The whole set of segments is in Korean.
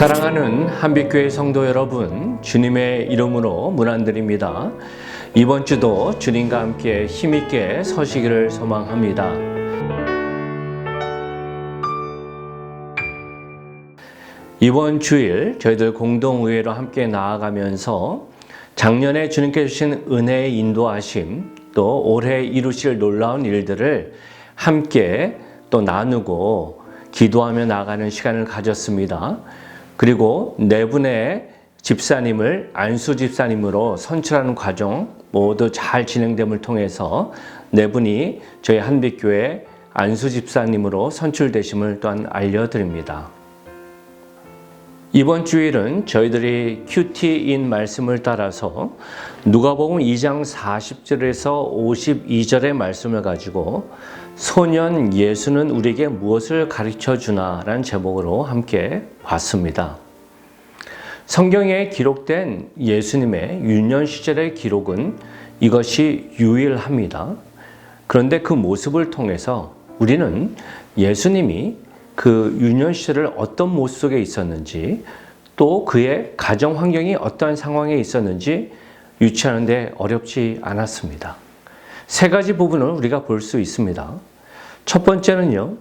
사랑하는 한빛교회 성도 여러분, 주님의 이름으로 문안드립니다. 이번 주도 주님과 함께 힘있게 서시기를 소망합니다. 이번 주일 저희들 공동의회로 함께 나아가면서 작년에 주님께 주신 은혜의 인도하심, 또 올해 이루실 놀라운 일들을 함께 또 나누고 기도하며 나아가는 시간을 가졌습니다. 그리고 네 분의 집사님을 안수 집사님으로 선출하는 과정 모두 잘 진행됨을 통해서 네 분이 저희 한빛교회 안수 집사님으로 선출되심을 또한 알려드립니다. 이번 주일은 저희들이 큐티인 말씀을 따라서 누가복음 2장 40절에서 52절의 말씀을 가지고 소년 예수는 우리에게 무엇을 가르쳐 주나 라는 제목으로 함께 봤습니다. 성경에 기록된 예수님의 유년 시절의 기록은 이것이 유일합니다. 그런데 그 모습을 통해서 우리는 예수님이 그 유년 시절을 어떤 모습 속에 있었는지, 또 그의 가정 환경이 어떠한 상황에 있었는지 유추하는 데 어렵지 않았습니다. 세 가지 부분을 우리가 볼 수 있습니다. 첫 번째는요,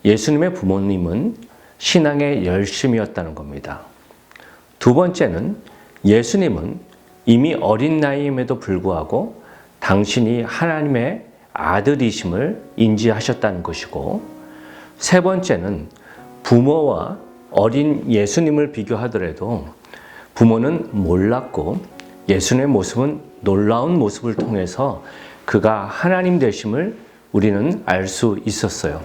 예수님의 부모님은 신앙의 열심이었다는 겁니다. 두 번째는 예수님은 이미 어린 나이임에도 불구하고 당신이 하나님의 아들이심을 인지하셨다는 것이고, 세 번째는 부모와 어린 예수님을 비교하더라도 부모는 몰랐고 예수님의 모습은 놀라운 모습을 통해서 그가 하나님 되심을 우리는 알 수 있었어요.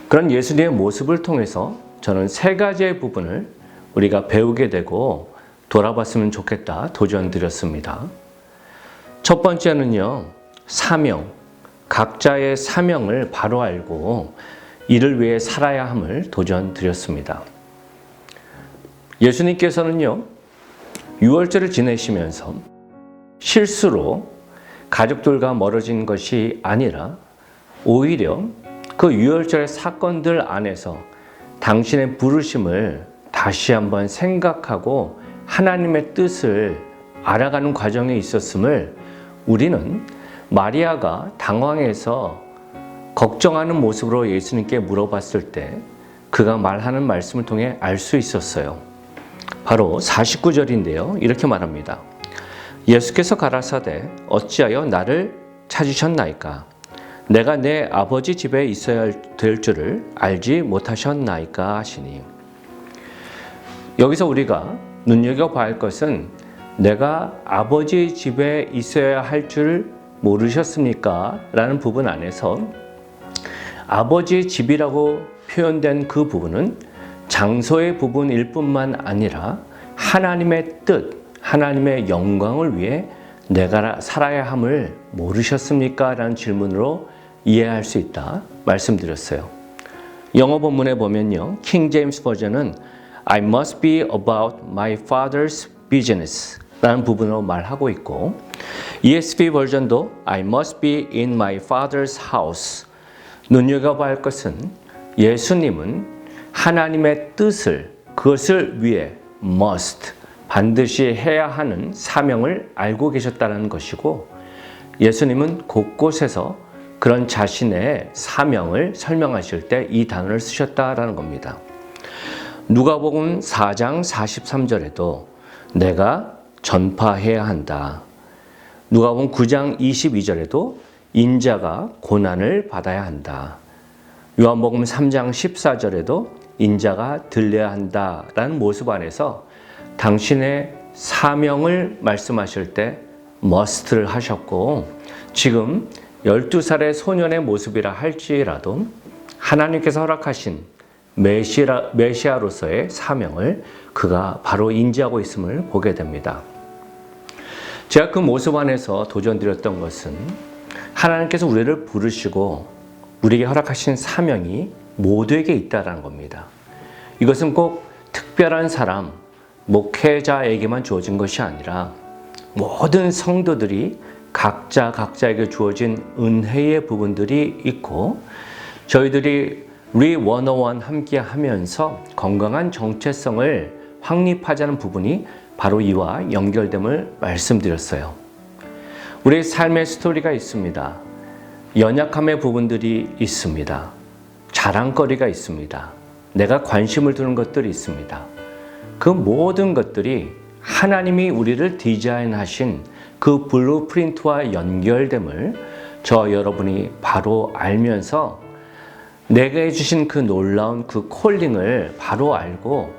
그런 예수님의 모습을 통해서 저는 세 가지의 부분을 우리가 배우게 되고 돌아봤으면 좋겠다 도전드렸습니다. 첫 번째는요, 사명, 각자의 사명을 바로 알고 이를 위해 살아야 함을 도전드렸습니다. 예수님께서는요, 유월절을 지내시면서 실수로 가족들과 멀어진 것이 아니라 오히려 그 유월절의 사건들 안에서 당신의 부르심을 다시 한번 생각하고 하나님의 뜻을 알아가는 과정에 있었음을 우리는 마리아가 당황해서 걱정하는 모습으로 예수님께 물어봤을 때 그가 말하는 말씀을 통해 알 수 있었어요. 바로 49절인데요. 이렇게 말합니다. 예수께서 가라사대 어찌하여 나를 찾으셨나이까? 내가 내 아버지 집에 있어야 될 줄을 알지 못하셨나이까 하시니. 여기서 우리가 눈여겨봐야 할 것은 내가 아버지 집에 있어야 할 줄 모르셨습니까? 라는 부분 안에서 아버지의 집이라고 표현된 그 부분은 장소의 부분일 뿐만 아니라 하나님의 뜻, 하나님의 영광을 위해 내가 살아야 함을 모르셨습니까? 라는 질문으로 이해할 수 있다 말씀드렸어요. 영어 본문에 보면요, 킹 제임스 버전은 I must be about my father's business 라는 부분으로 말하고 있고, ESV 버전도 I must be in my father's house. 눈여겨봐야 할 것은 예수님은 하나님의 뜻을, 그것을 위해 must, 반드시 해야 하는 사명을 알고 계셨다는 것이고, 예수님은 곳곳에서 그런 자신의 사명을 설명하실 때 이 단어를 쓰셨다라는 겁니다. 누가복음 4장 43절에도 내가 전파해야 한다. 누가복음 9장 22절에도 인자가 고난을 받아야 한다. 요한복음 3장 14절에도 인자가 들려야 한다라는 모습 안에서 당신의 사명을 말씀하실 때 must를 하셨고, 지금 12살의 소년의 모습이라 할지라도 하나님께서 허락하신 메시아로서의 사명을 그가 바로 인지하고 있음을 보게 됩니다. 제가 그 모습 안에서 도전드렸던 것은 하나님께서 우리를 부르시고 우리에게 허락하신 사명이 모두에게 있다는 겁니다. 이것은 꼭 특별한 사람, 목회자에게만 주어진 것이 아니라 모든 성도들이 각자에게 주어진 은혜의 부분들이 있고, 저희들이 리101 함께 하면서 건강한 정체성을 확립하자는 부분이 바로 이와 연결됨을 말씀드렸어요. 우리의 삶의 스토리가 있습니다. 연약함의 부분들이 있습니다. 자랑거리가 있습니다. 내가 관심을 두는 것들이 있습니다. 그 모든 것들이 하나님이 우리를 디자인하신 그 블루프린트와 연결됨을 저 여러분이 바로 알면서 내게 주신 그 놀라운 그 콜링을 바로 알고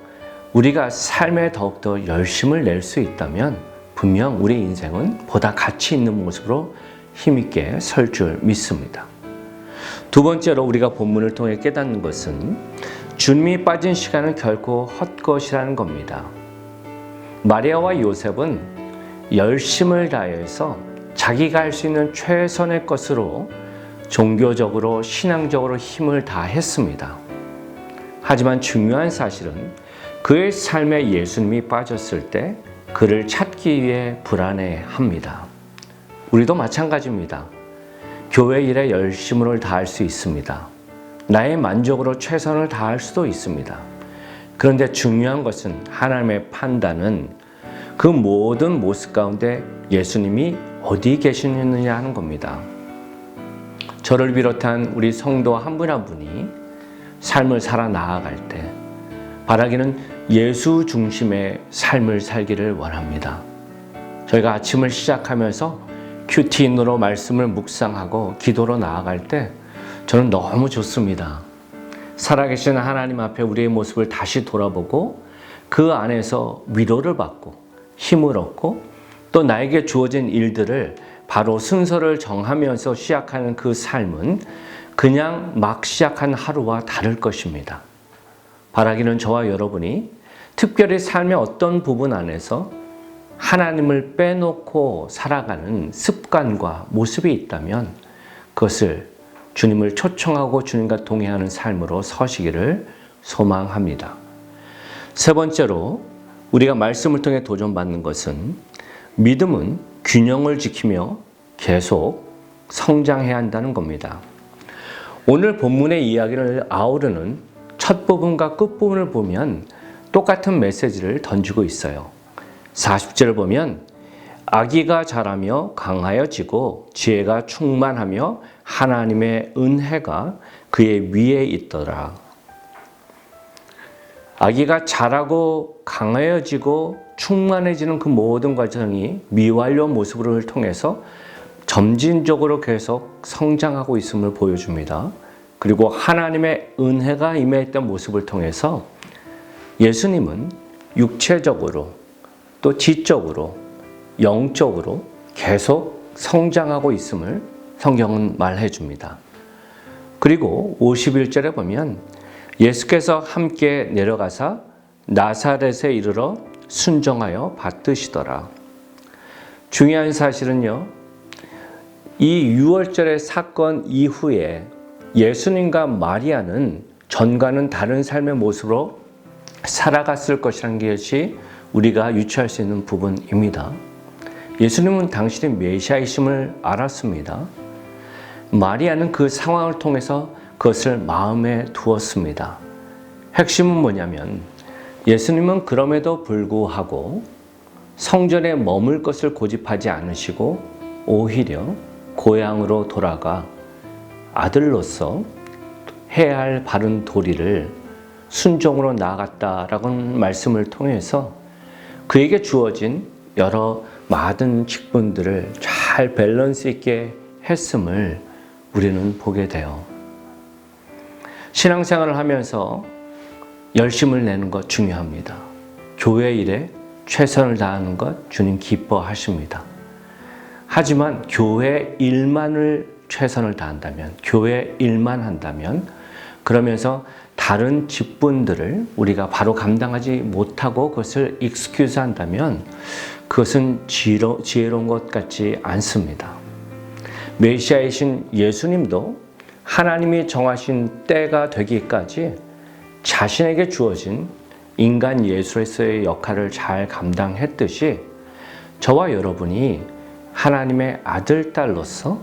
우리가 삶에 더욱더 열심을 낼 수 있다면 분명 우리 인생은 보다 가치 있는 모습으로 힘있게 설 줄 믿습니다. 두 번째로 우리가 본문을 통해 깨닫는 것은 주님이 빠진 시간은 결코 헛것이라는 겁니다. 마리아와 요셉은 열심을 다해서 자기가 할 수 있는 최선의 것으로 종교적으로 신앙적으로 힘을 다했습니다. 하지만 중요한 사실은 그의 삶에 예수님이 빠졌을 때 그를 찾기 위해 불안해합니다. 우리도 마찬가지입니다. 교회 일에 열심을 다할 수 있습니다. 나의 만족으로 최선을 다할 수도 있습니다. 그런데 중요한 것은 하나님의 판단은 그 모든 모습 가운데 예수님이 어디 계시느냐 하는 겁니다. 저를 비롯한 우리 성도 한 분 한 분이 삶을 살아 나아갈 때 바라기는 예수 중심의 삶을 살기를 원합니다. 저희가 아침을 시작하면서 큐티인으로 말씀을 묵상하고 기도로 나아갈 때 저는 너무 좋습니다. 살아계신 하나님 앞에 우리의 모습을 다시 돌아보고 그 안에서 위로를 받고 힘을 얻고 또 나에게 주어진 일들을 바로 순서를 정하면서 시작하는 그 삶은 그냥 막 시작한 하루와 다를 것입니다. 바라기는 저와 여러분이 특별히 삶의 어떤 부분 안에서 하나님을 빼놓고 살아가는 습관과 모습이 있다면 그것을 주님을 초청하고 주님과 동행하는 삶으로 서시기를 소망합니다. 세 번째로 우리가 말씀을 통해 도전받는 것은 믿음은 균형을 지키며 계속 성장해야 한다는 겁니다. 오늘 본문의 이야기를 아우르는 첫 부분과 끝 부분을 보면 똑같은 메시지를 던지고 있어요. 40절을 보면 아기가 자라며 강하여지고 지혜가 충만하며 하나님의 은혜가 그의 위에 있더라. 아기가 자라고 강하여지고 충만해지는 그 모든 과정이 미완료 모습을 통해서 점진적으로 계속 성장하고 있음을 보여줍니다. 그리고 하나님의 은혜가 임해있던 모습을 통해서 예수님은 육체적으로 또 지적으로 영적으로 계속 성장하고 있음을 성경은 말해줍니다. 그리고 51절에 보면 예수께서 함께 내려가사 나사렛에 이르러 순종하여 받드시더라. 중요한 사실은요, 이 6월절의 사건 이후에 예수님과 마리아는 전과는 다른 삶의 모습으로 살아갔을 것이라는 것이 우리가 유추할 수 있는 부분입니다. 예수님은 당신의 메시아이심을 알았습니다. 마리아는 그 상황을 통해서 그것을 마음에 두었습니다. 핵심은 뭐냐면 예수님은 그럼에도 불구하고 성전에 머물 것을 고집하지 않으시고 오히려 고향으로 돌아가 아들로서 해야 할 바른 도리를 순종으로 나아갔다라는 말씀을 통해서 그에게 주어진 여러 많은 직분들을 잘 밸런스 있게 했음을 우리는 보게 돼요. 신앙생활을 하면서 열심을 내는 것 중요합니다. 교회 일에 최선을 다하는 것 주님 기뻐하십니다. 하지만 교회 일만을 최선을 다한다면, 교회 일만 한다면 그러면서 다른 직분들을 우리가 바로 감당하지 못하고 그것을 익스큐즈 한다면 그것은 지혜로운 것 같지 않습니다. 메시아이신 예수님도 하나님이 정하신 때가 되기까지 자신에게 주어진 인간 예수로서의 역할을 잘 감당했듯이 저와 여러분이 하나님의 아들, 딸로서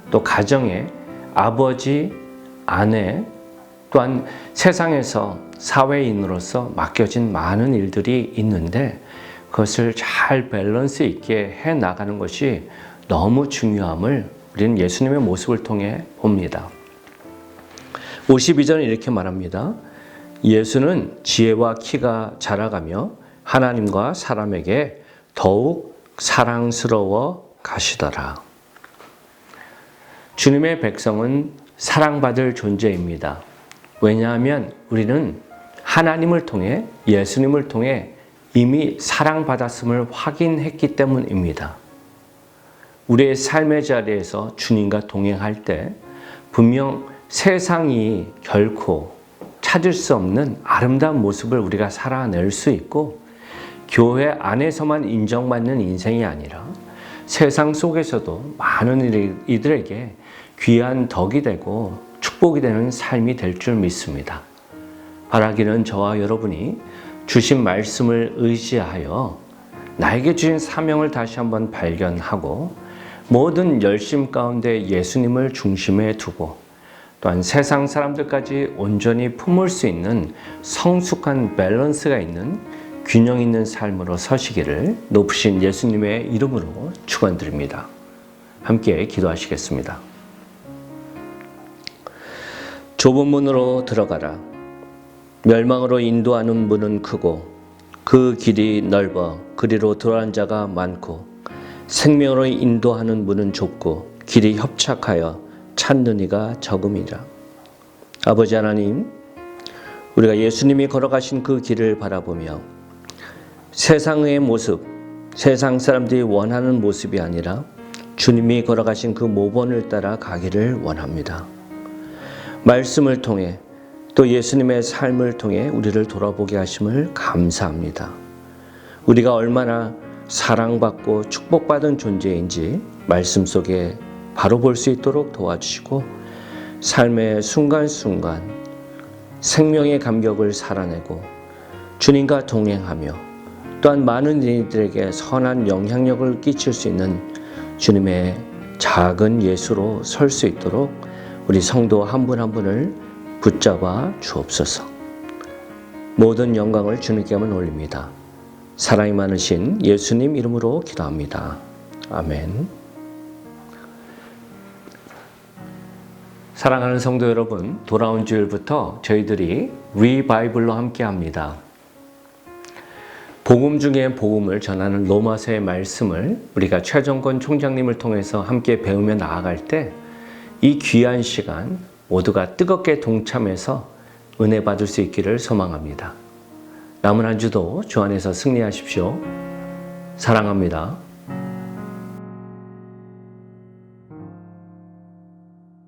또 가정의 아버지, 아내, 또한 세상에서 사회인으로서 맡겨진 많은 일들이 있는데 그것을 잘 밸런스 있게 해 나가는 것이 너무 중요함을 우리는 예수님의 모습을 통해 봅니다. 52절은 이렇게 말합니다. 예수는 지혜와 키가 자라가며 하나님과 사람에게 더욱 사랑스러워 가시더라. 주님의 백성은 사랑받을 존재입니다. 왜냐하면 우리는 하나님을 통해 예수님을 통해 이미 사랑받았음을 확인했기 때문입니다. 우리의 삶의 자리에서 주님과 동행할 때 분명 세상이 결코 찾을 수 없는 아름다운 모습을 우리가 살아낼 수 있고 교회 안에서만 인정받는 인생이 아니라 세상 속에서도 많은 이들에게 귀한 덕이 되고 축복이 되는 삶이 될 줄 믿습니다. 바라기는 저와 여러분이 주신 말씀을 의지하여 나에게 주신 사명을 다시 한번 발견하고 모든 열심 가운데 예수님을 중심에 두고 또한 세상 사람들까지 온전히 품을 수 있는 성숙한 밸런스가 있는 균형 있는 삶으로 서시기를 높으신 예수님의 이름으로 축원드립니다. 함께 기도하시겠습니다. 좁은 문으로 들어가라. 멸망으로 인도하는 문은 크고 그 길이 넓어 그리로 들어간 자가 많고 생명으로 인도하는 문은 좁고 길이 협착하여 찾는 이가 적음이라. 아버지 하나님, 우리가 예수님이 걸어가신 그 길을 바라보며 세상의 모습, 세상 사람들이 원하는 모습이 아니라 주님이 걸어가신 그 모본을 따라 가기를 원합니다. 말씀을 통해 또 예수님의 삶을 통해 우리를 돌아보게 하심을 감사합니다. 우리가 얼마나 사랑받고 축복받은 존재인지 말씀 속에 바로 볼 수 있도록 도와주시고 삶의 순간순간 생명의 감격을 살아내고 주님과 동행하며 또한 많은 이들에게 선한 영향력을 끼칠 수 있는 주님의 작은 예수로 설 수 있도록 우리 성도 한 분 한 분을 붙잡아 주옵소서. 모든 영광을 주님께만 올립니다. 사랑이 많으신 예수님 이름으로 기도합니다. 아멘. 사랑하는 성도 여러분, 돌아온 주일부터 저희들이 리바이블로 함께합니다. 복음 중에 복음을 전하는 로마서의 말씀을 우리가 최정권 총장님을 통해서 함께 배우며 나아갈 때 이 귀한 시간 모두가 뜨겁게 동참해서 은혜 받을 수 있기를 소망합니다. 남은 한 주도 주 안에서 승리하십시오. 사랑합니다.